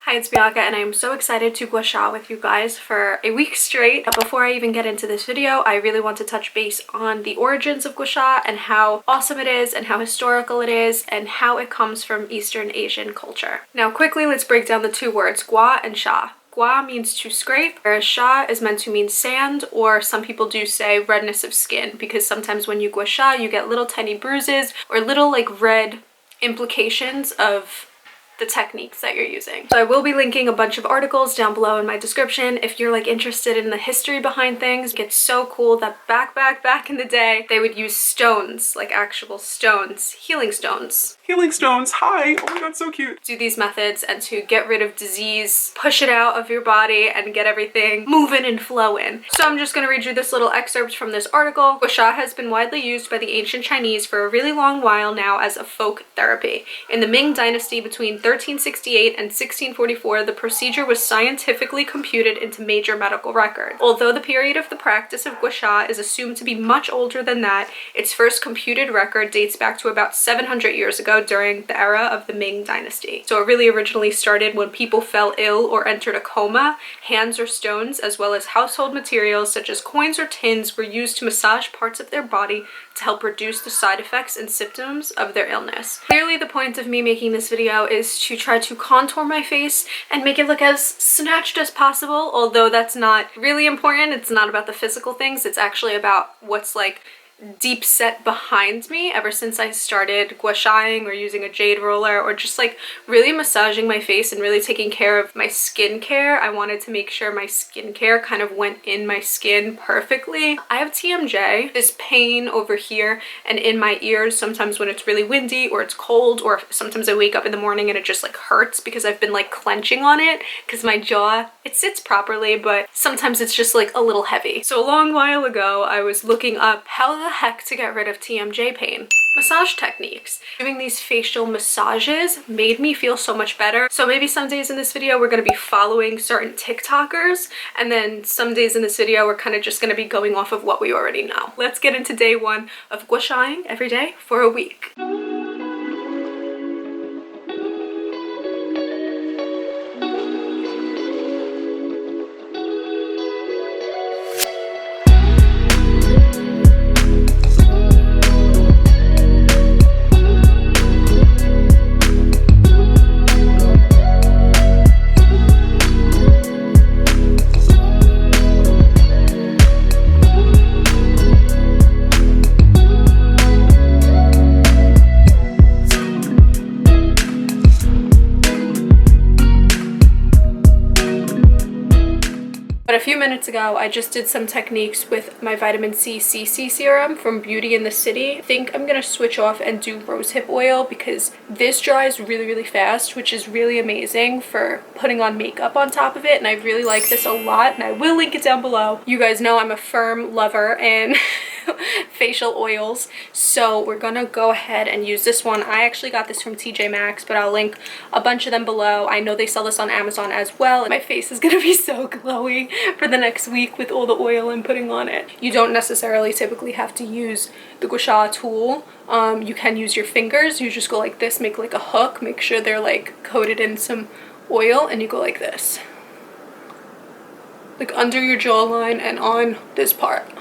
Hi, it's Bianca and I am so excited to gua sha with you guys for a week straight. But before I even get into this video, I really want to touch base on the origins of gua sha and how awesome it is and how historical it is and how it comes from Eastern Asian culture. Now quickly, let's break down the two words, gua and sha. Gua means to scrape, whereas sha is meant to mean sand, or some people do say redness of skin, because sometimes when you gua sha, you get little tiny bruises or little like red implications of the techniques that you're using. So I will be linking a bunch of articles down below in my description if you're like interested in the history behind things. It's so cool that back in the day, they would use stones, like actual stones, healing stones. Healing stones, hi! Oh my god, so cute! Do these methods and to get rid of disease, push it out of your body and get everything moving and flowing. So I'm just gonna read you this little excerpt from this article. Gua sha has been widely used by the ancient Chinese for a really long while now as a folk therapy. In the Ming Dynasty between 1368 and 1644, the procedure was scientifically computed into major medical records. Although the period of the practice of gua sha is assumed to be much older than that, its first computed record dates back to about 700 years ago during the era of the Ming Dynasty. So it really originally started when people fell ill or entered a coma. Hands or stones, as well as household materials such as coins or tins, were used to massage parts of their body to help reduce the side effects and symptoms of their illness. Clearly, the point of me making this video is to try to contour my face and make it look as snatched as possible, although that's not really important. It's not about the physical things, it's actually about what's like deep set behind me ever since I started gua shaing or using a jade roller or just like really massaging my face and really taking care of my skincare. I wanted to make sure my skincare kind of went in my skin perfectly. I have TMJ, this pain over here and in my ears sometimes when it's really windy or it's cold, or sometimes I wake up in the morning and it just like hurts because I've been like clenching on it because my jaw, it sits properly, but sometimes it's just like a little heavy. So a long while ago I was looking up how the heck to get rid of TMJ pain. Massage techniques. Doing these facial massages made me feel so much better. So maybe some days in this video we're going to be following certain TikTokers, and then some days in this video we're kind of just going to be going off of what we already know. Let's get into day one of gua shaing every day for a week. But a few minutes ago, I just did some techniques with my vitamin C CC serum from Beauty in the City. I think I'm gonna switch off and do rosehip oil because this dries really fast, which is really amazing for putting on makeup on top of it. And I really like this a lot, and I will link it down below. You guys know I'm a firm lover and facial oils, so we're gonna go ahead and use this one. I actually got this from TJ Maxx, but I'll link a bunch of them below. I know they sell this on Amazon as well. My face is gonna be so glowy for the next week with all the oil I'm putting on it. You don't necessarily typically have to use the gua sha tool. You can use your fingers. You just go like this, make like a hook, make sure they're like coated in some oil, and you go like this, like under your jawline and on this part.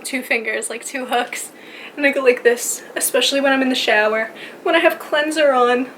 Two fingers, like two hooks, and I go like this, especially when I'm in the shower, when I have cleanser on.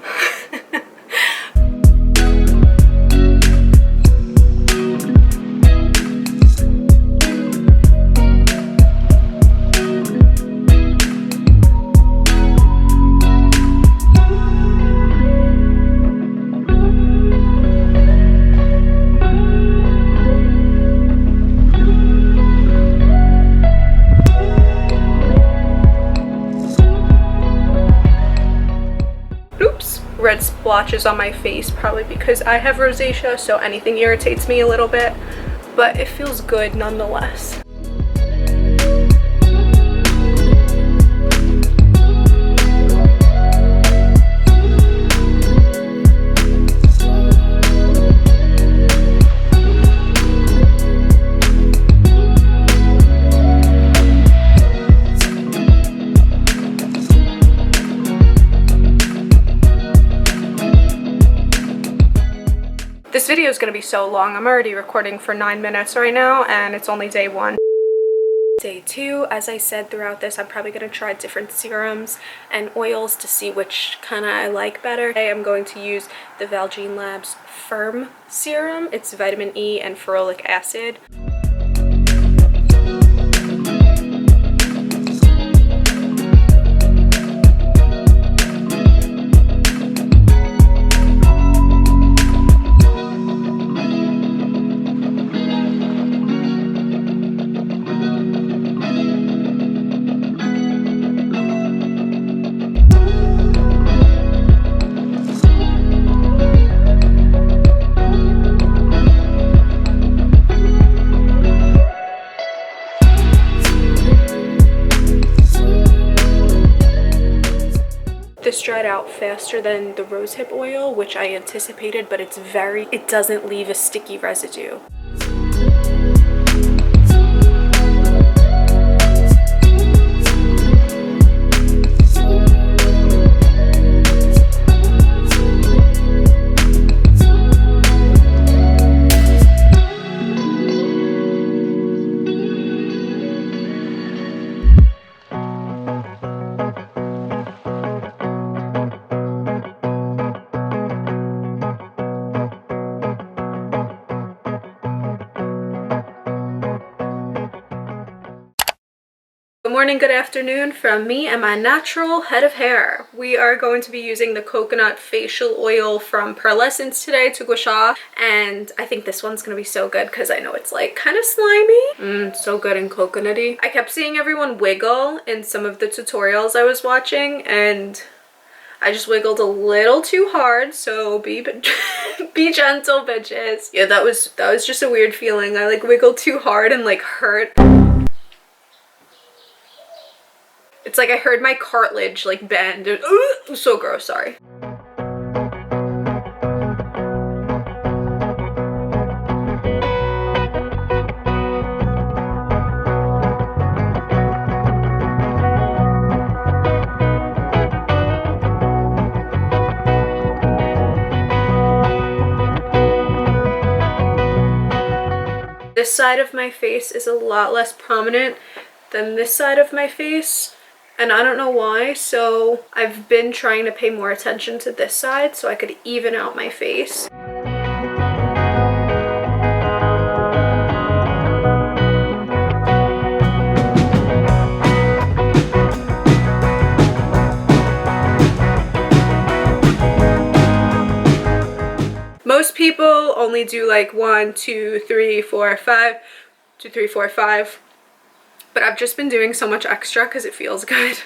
Red splotches on my face, probably because I have rosacea, so anything irritates me a little bit, but it feels good nonetheless. video is going to be so long. I'm already recording for 9 minutes right now, and it's only day 1. Day 2, as I said throughout this, I'm probably going to try different serums and oils to see which kind of I like better. Today I'm going to use the Valjean Labs Firm Serum. It's vitamin E and ferulic acid. This dried out faster than the rosehip oil, which I anticipated, but it doesn't leave a sticky residue. Good morning, good afternoon from me and my natural head of hair. We are going to be using the coconut facial oil from Pearlessence today to gua sha, and I think this one's gonna be so good because I know it's like kind of slimy. So good and coconutty. I kept seeing everyone wiggle in some of the tutorials I was watching, and I just wiggled a little too hard, so be gentle, bitches. Yeah, that was just a weird feeling. I like wiggled too hard and like hurt. It's like I heard my cartilage like bend. It was so gross, sorry. This side of my face is a lot less prominent than this side of my face. And I don't know why, so I've been trying to pay more attention to this side so I could even out my face. Most people only do like 1, 2, 3, 4, 5, 2, 3, 4, 5. But I've just been doing so much extra because it feels good.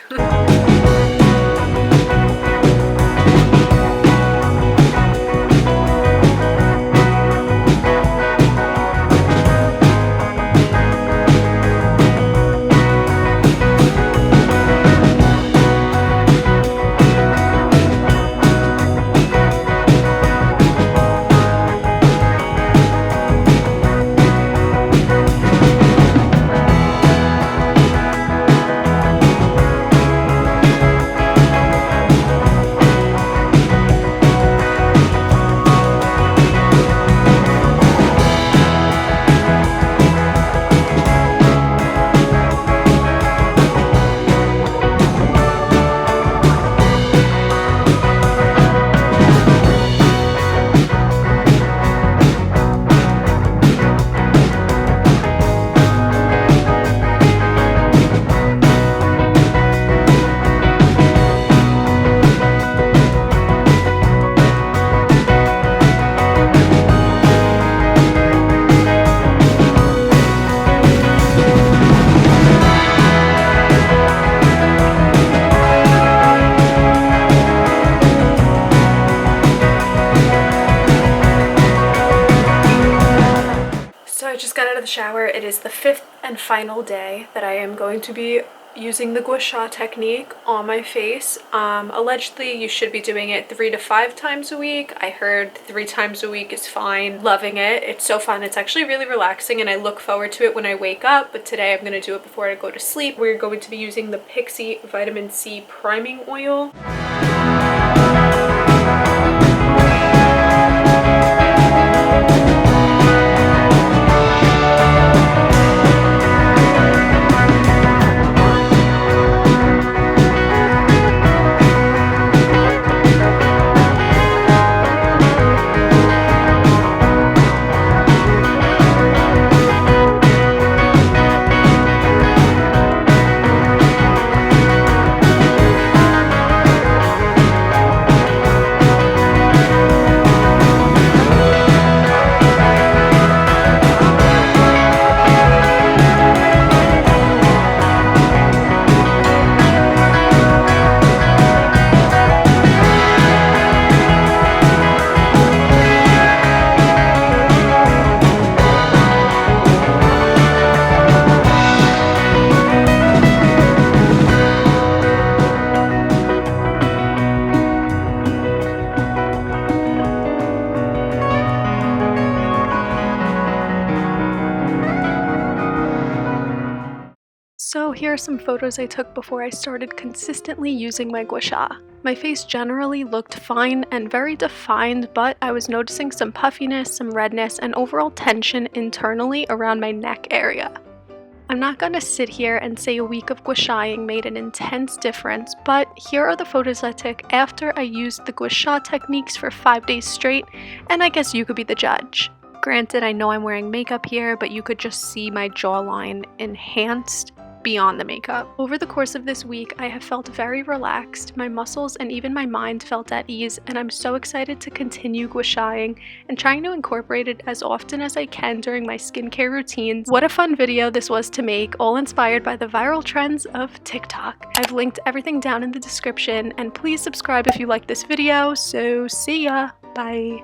The shower. It is the 5th and final day that I am going to be using the gua sha technique on my face. Allegedly you should be doing it 3 to 5 times a week. I heard 3 times a week is fine. Loving it. It's so fun. It's actually really relaxing and I look forward to it when I wake up, but today I'm going to do it before I go to sleep. We're going to be using the Pixie Vitamin C Priming Oil. So here are some photos I took before I started consistently using my gua sha. My face generally looked fine and very defined, but I was noticing some puffiness, some redness, and overall tension internally around my neck area. I'm not going to sit here and say a week of gua shaing made an intense difference, but here are the photos I took after I used the gua sha techniques for 5 days straight, and I guess you could be the judge. Granted, I know I'm wearing makeup here, but you could just see my jawline enhanced beyond the makeup. Over the course of this week, I have felt very relaxed, my muscles and even my mind felt at ease, and I'm so excited to continue gua shaing and trying to incorporate it as often as I can during my skincare routines. What a fun video this was to make, all inspired by the viral trends of TikTok. I've linked everything down in the description, and please subscribe if you like this video, so see ya, bye.